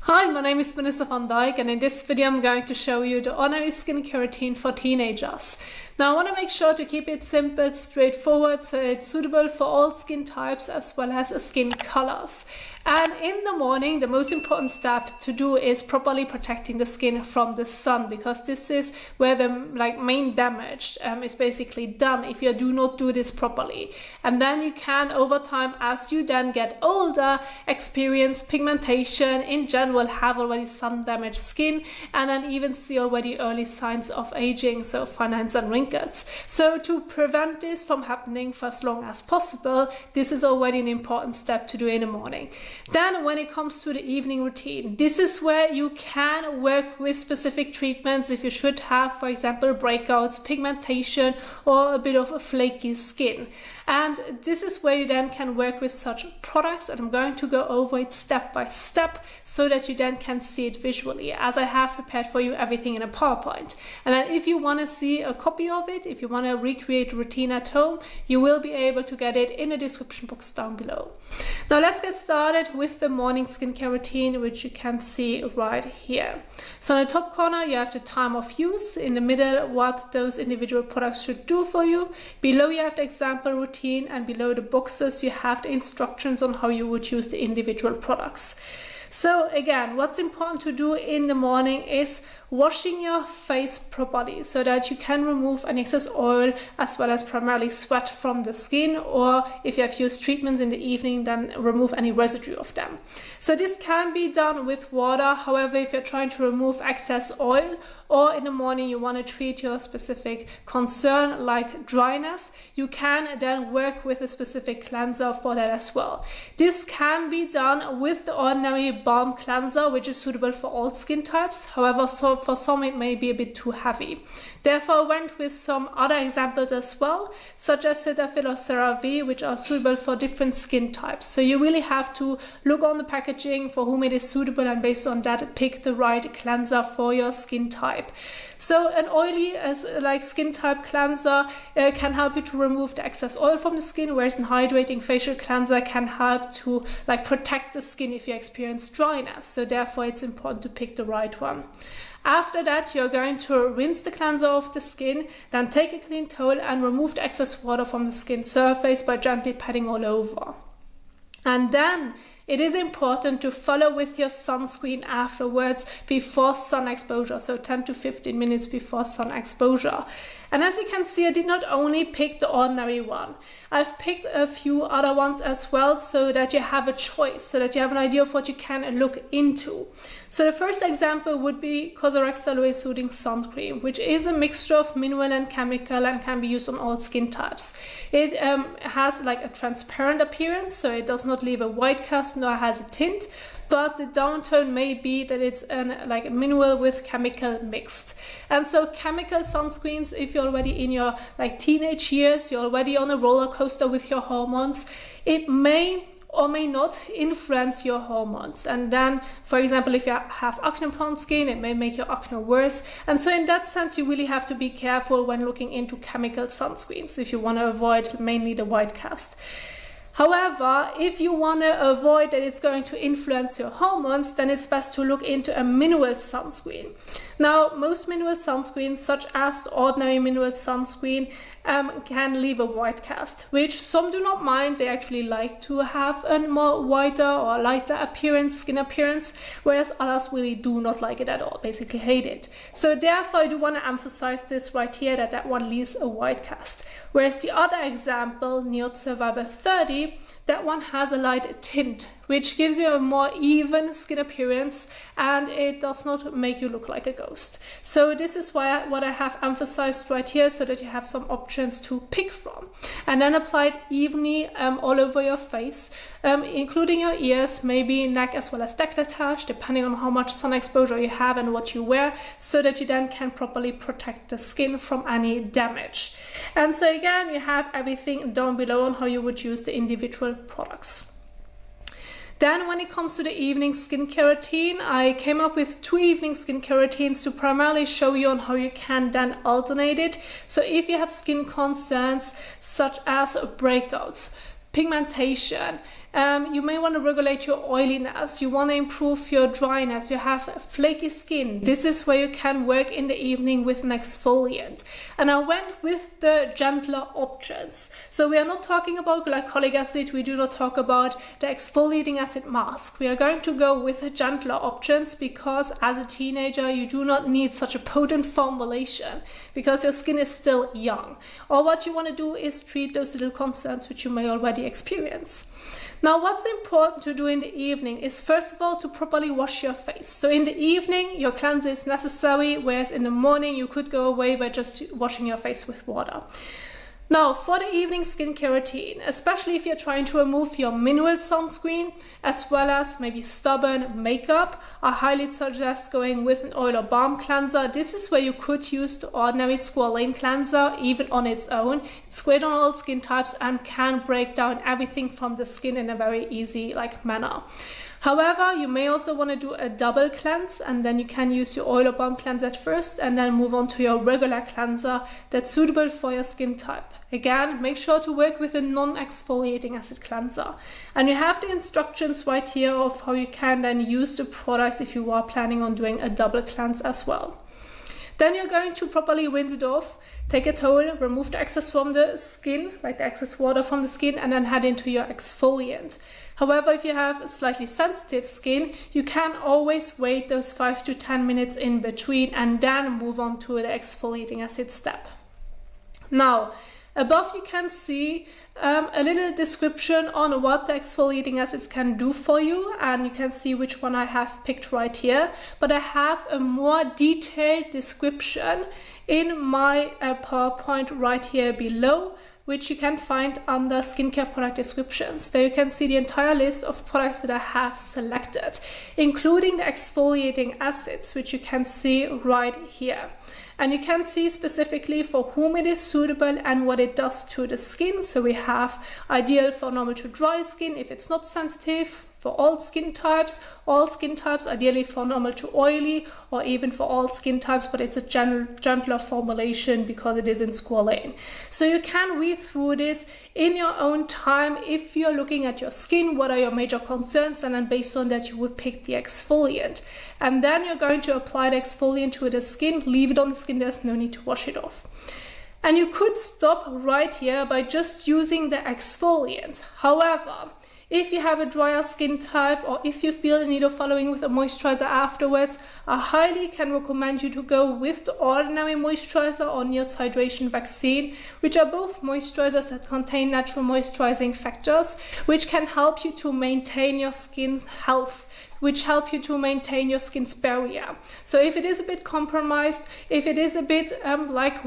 Hi, my name is Vanessa van Dijk, and in this video I'm going to show you the Ordinary Skincare Routine for teenagers. Now I want to make sure to keep it simple, straightforward, so it's suitable for all skin types as well as skin colors. And in the morning, the most important step to do is properly protecting the skin from the sun, because this is where the main damage is basically done if you do not do this properly. And then you can, over time, as you then get older, experience pigmentation, in general have already sun damaged skin, and then even see already early signs of aging, so fine lines and wrinkles. So to prevent this from happening for as long as possible, this is already an important step to do in the morning. Then when it comes to the evening routine, this is where you can work with specific treatments if you should have, for example, breakouts, pigmentation, or a bit of a flaky skin. And this is where you then can work with such products, and I'm going to go over it step by step so that you then can see it visually, as I have prepared for you everything in a PowerPoint. And then if you want to see a copy of it, if you want to recreate the routine at home, you will be able to get it in the description box down below. Now let's get started with the morning skincare routine, which you can see right here. So in the top corner you have the time of use, in the middle what those individual products should do for you, below you have the example routine, and below the boxes you have the instructions on how you would use the individual products. So again, what's important to do in the morning is washing your face properly so that you can remove any excess oil as well as primarily sweat from the skin, or if you have used treatments in the evening, then remove any residue of them. So this can be done with water. However, if you're trying to remove excess oil, or in the morning you want to treat your specific concern like dryness, you can then work with a specific cleanser for that as well. This can be done with the Ordinary Balm Cleanser, which is suitable for all skin types. However, for some it may be a bit too heavy. Therefore, I went with some other examples as well, such as Cetaphil or CeraVe, which are suitable for different skin types. So you really have to look on the packaging for whom it is suitable, and based on that pick the right cleanser for your skin type. So an oily skin type cleanser can help you to remove the excess oil from the skin, whereas an hydrating facial cleanser can help to protect the skin if you experience dryness. So therefore it's important to pick the right one. After that, you're going to rinse the cleanser off the skin, then take a clean towel and remove the excess water from the skin surface by gently patting all over. And then it is important to follow with your sunscreen afterwards, before sun exposure, so 10 to 15 minutes before sun exposure. And as you can see, I did not only pick the ordinary one. I've picked a few other ones as well, so that you have a choice, so that you have an idea of what you can look into. So the first example would be Cosrx Aloe Soothing Sunscreen, which is a mixture of mineral and chemical and can be used on all skin types. It has a transparent appearance, so it does not leave a white cast nor has a tint, but the downtone may be that it's a mineral with chemical mixed. And so chemical sunscreens, if you're already in your teenage years, you're already on a roller coaster with your hormones, it may or may not influence your hormones. And then, for example, if you have acne-prone skin, it may make your acne worse. And so in that sense, you really have to be careful when looking into chemical sunscreens if you want to avoid mainly the white cast. However, if you want to avoid that it's going to influence your hormones, then it's best to look into a mineral sunscreen. Now, most mineral sunscreens, such as the Ordinary Mineral Sunscreen, can leave a white cast, which some do not mind. They actually like to have a more whiter or lighter skin appearance, whereas others really do not like it at all, basically hate it. So therefore, I do want to emphasize this right here, that one leaves a white cast. Whereas the other example, NIOD Survivor 30, that one has a light tint, which gives you a more even skin appearance, and it does not make you look like a ghost. So this is what I have emphasized right here, so that you have some options to pick from. And then apply it evenly all over your face, including your ears, maybe neck as well as décolletage, depending on how much sun exposure you have and what you wear, so that you then can properly protect the skin from any damage. And so again, you have everything down below on how you would use the individual products. Then when it comes to the evening skincare routine, I came up with 2 evening skincare routines to primarily show you on how you can then alternate it. So if you have skin concerns such as breakouts, pigmentation, You may want to regulate your oiliness. You want to improve your dryness. You have flaky skin. This is where you can work in the evening with an exfoliant. And I went with the gentler options. So we are not talking about glycolic acid. We do not talk about the exfoliating acid mask. We are going to go with the gentler options because as a teenager, you do not need such a potent formulation because your skin is still young. Or what you want to do is treat those little concerns which you may already experience. Now, what's important to do in the evening is first of all to properly wash your face. So in the evening, your cleanser is necessary, whereas in the morning, you could go away by just washing your face with water. Now, for the evening skincare routine, especially if you're trying to remove your mineral sunscreen, as well as maybe stubborn makeup, I highly suggest going with an oil or balm cleanser. This is where you could use the ordinary squalane cleanser, even on its own. It's great on all skin types and can break down everything from the skin in a very easy manner. However, you may also want to do a double cleanse, and then you can use your oil or balm cleanser at first and then move on to your regular cleanser that's suitable for your skin type. Again, make sure to work with a non-exfoliating acid cleanser. And you have the instructions right here of how you can then use the products if you are planning on doing a double cleanse as well. Then you're going to properly rinse it off. Take a towel, remove the excess from the skin, like the excess water from the skin, and then head into your exfoliant. However, if you have a slightly sensitive skin, you can always wait those 5 to 10 minutes in between and then move on to the exfoliating acid step. Now, above you can see a little description on what the exfoliating acids can do for you, and you can see which one I have picked right here. But I have a more detailed description in my PowerPoint right here below, which you can find under skincare product descriptions. There you can see the entire list of products that I have selected, including the exfoliating acids, which you can see right here. And you can see specifically for whom it is suitable and what it does to the skin. So we have ideal for normal to dry skin if it's not sensitive, for all skin types, ideally for normal to oily, or even for all skin types, but it's a gentler formulation because it is in squalane. So you can read through this in your own time if you're looking at your skin, what are your major concerns, and then based on that you would pick the exfoliant. And then you're going to apply the exfoliant to the skin, leave it on the skin, there's no need to wash it off. And you could stop right here by just using the exfoliant. However, if you have a drier skin type or if you feel the need of following with a moisturizer afterwards, I highly can recommend you to go with the ordinary moisturizer or Nils Hydration Vaccine, which are both moisturizers that contain natural moisturizing factors, which can help you to maintain your skin's health, which help you to maintain your skin's barrier. So if it is a bit compromised, if it is a bit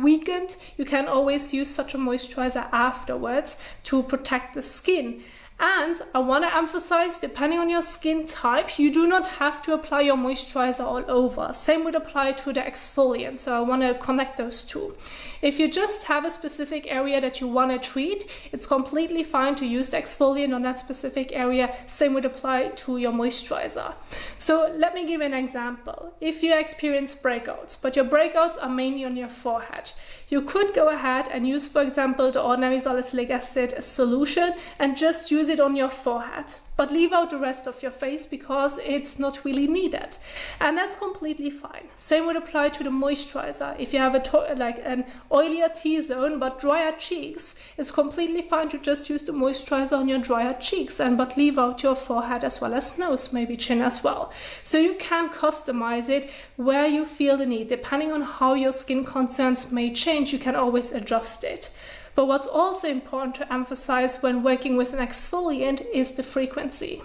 weakened, you can always use such a moisturizer afterwards to protect the skin. And I want to emphasize, depending on your skin type, you do not have to apply your moisturizer all over. Same would apply to the exfoliant, so I want to connect those two. If you just have a specific area that you want to treat, it's completely fine to use the exfoliant on that specific area. Same would apply to your moisturizer. So let me give you an example. If you experience breakouts, but your breakouts are mainly on your forehead, you could go ahead and use, for example, the ordinary salicylic acid solution and just use it on your forehead, but leave out the rest of your face because it's not really needed. And that's completely fine. Same would apply to the moisturizer. If you have an oilier T-zone but drier cheeks, it's completely fine to just use the moisturizer on your drier cheeks but leave out your forehead as well as nose, maybe chin as well. So you can customize it where you feel the need. Depending on how your skin concerns may change, you can always adjust it. But what's also important to emphasize when working with an exfoliant is the frequency.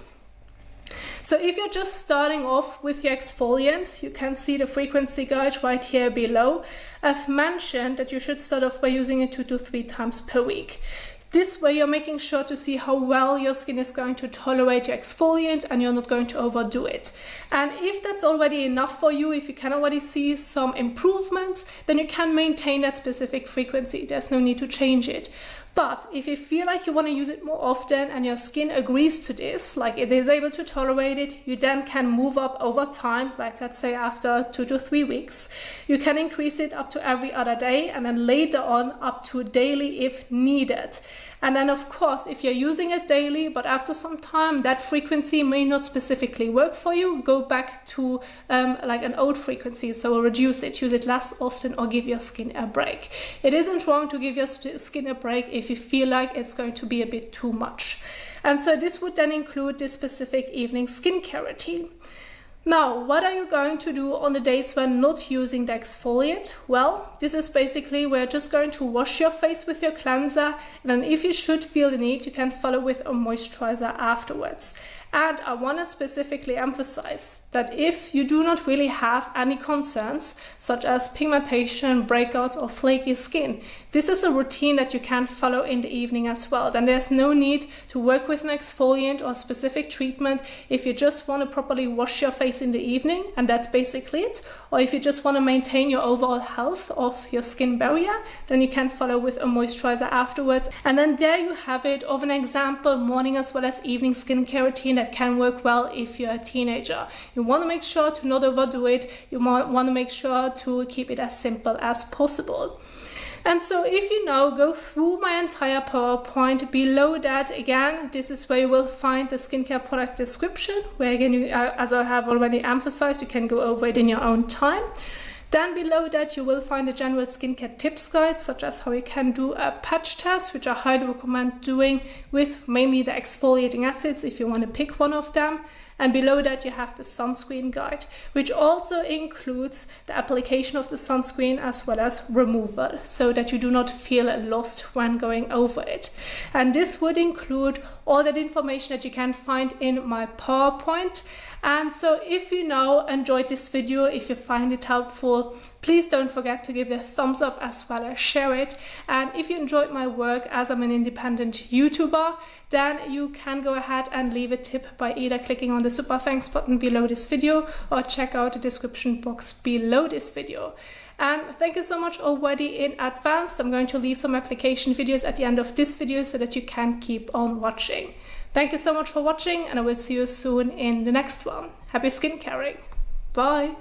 So if you're just starting off with your exfoliant, you can see the frequency guide right here below. I've mentioned that you should start off by using it 2 to 3 times per week. This way you're making sure to see how well your skin is going to tolerate your exfoliant and you're not going to overdo it. And if that's already enough for you, if you can already see some improvements, then you can maintain that specific frequency. There's no need to change it. But if you feel like you want to use it more often and your skin agrees to this, like it is able to tolerate it, you then can move up over time, like let's say after 2 to 3 weeks. You can increase it up to every other day and then later on up to daily if needed. And then of course, if you're using it daily, but after some time that frequency may not specifically work for you, go back to like an old frequency. So reduce it, use it less often, or give your skin a break. It isn't wrong to give your skin a break if you feel like it's going to be a bit too much. And so this would then include this specific evening skincare routine. Now, what are you going to do on the days when not using the exfoliant? Well, this is basically where you're just going to wash your face with your cleanser, and then if you should feel the need, you can follow with a moisturizer afterwards. And I want to specifically emphasize that if you do not really have any concerns, such as pigmentation, breakouts, or flaky skin, this is a routine that you can follow in the evening as well. Then there's no need to work with an exfoliant or specific treatment if you just want to properly wash your face in the evening, and that's basically it. Or if you just want to maintain your overall health of your skin barrier, then you can follow with a moisturizer afterwards. And then there you have it of an example morning as well as evening skincare routine that can work well if you're a teenager. You want to make sure to not overdo it. You want to make sure to keep it as simple as possible. And so if you now go through my entire PowerPoint, below that, again, this is where you will find the skincare product description, where again, as I have already emphasized, you can go over it in your own time. Then below that, you will find a general skincare tips guide, such as how you can do a patch test, which I highly recommend doing with mainly the exfoliating acids if you want to pick one of them. And below that, you have the sunscreen guide, which also includes the application of the sunscreen as well as removal, so that you do not feel lost when going over it. And this would include all that information that you can find in my PowerPoint. And so if you now enjoyed this video, if you find it helpful, please don't forget to give it a thumbs up as well as share it. And if you enjoyed my work, as I'm an independent YouTuber, then you can go ahead and leave a tip by either clicking on the super thanks button below this video or check out the description box below this video. And thank you so much already in advance. I'm going to leave some application videos at the end of this video so that you can keep on watching. Thank you so much for watching, and I will see you soon in the next one. Happy skin caring. Bye.